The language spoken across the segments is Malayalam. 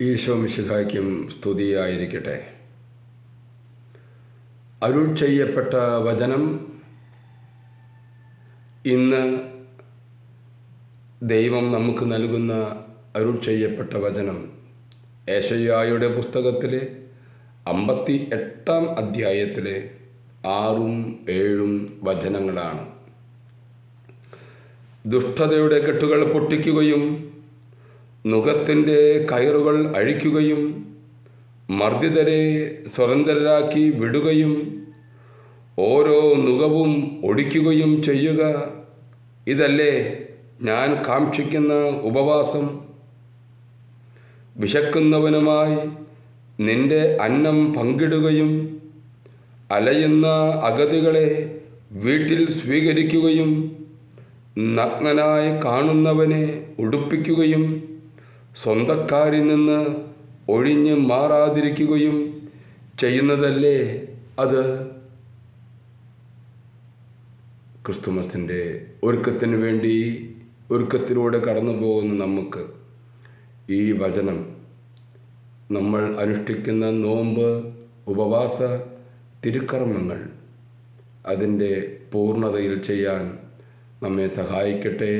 ഈശോ മിശിഹായ്ക്കും സ്തുതിയായിരിക്കട്ടെ. അരുൾ ചെയ്യപ്പെട്ട വചനം. ഇന്ന് ദൈവം നമുക്ക് നൽകുന്ന അരുൾ ചെയ്യപ്പെട്ട വചനം ഏശയ്യായുടെ പുസ്തകത്തിലെ 58-ാം അധ്യായത്തിലെ 6ഉം 7ഉം വചനങ്ങളാണ്. ദുഷ്ടതയുടെ കെട്ടുകൾ പൊട്ടിക്കുകയും നുകത്തിൻ്റെ കയറുകൾ അഴിക്കുകയും മർദ്ദിതരെ സ്വതന്ത്രരാക്കി വിടുകയും ഓരോ നുകവും ഒടിക്കുകയും ചെയ്യുക, ഇതല്ലേ ഞാൻ കാക്ഷിക്കുന്ന ഉപവാസം. വിശക്കുന്നവനുമായി നിന്റെ അന്നം പങ്കിടുകയും അലയുന്ന അഗതികളെ വീട്ടിൽ സ്വീകരിക്കുകയും നഗ്നനായി കാണുന്നവനെ ഉടുപ്പിക്കുകയും സ്വന്തക്കാരിൽ നിന്ന് ഒഴിഞ്ഞ് മാറാതിരിക്കുകയും ചെയ്യുന്നതല്ലേ അത്. ക്രിസ്തുമസിൻ്റെ ഒരുക്കത്തിന് വേണ്ടി ഒരുക്കത്തിലൂടെ കടന്നു പോകുന്ന നമുക്ക് ഈ വചനം നമ്മൾ അനുഷ്ഠിക്കുന്ന നോമ്പ്, ഉപവാസ, തിരുക്കർമ്മങ്ങൾ അതിൻ്റെ പൂർണ്ണതയിൽ ചെയ്യാൻ നമ്മെ സഹായിക്കട്ടെ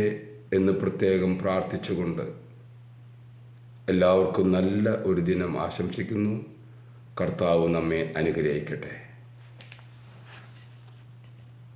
എന്ന് പ്രത്യേകം പ്രാർത്ഥിച്ചുകൊണ്ട് എല്ലാവർക്കും നല്ല ഒരു ദിനം ആശംസിക്കുന്നു. കർത്താവ് നമ്മെ അനുഗ്രഹിക്കട്ടെ.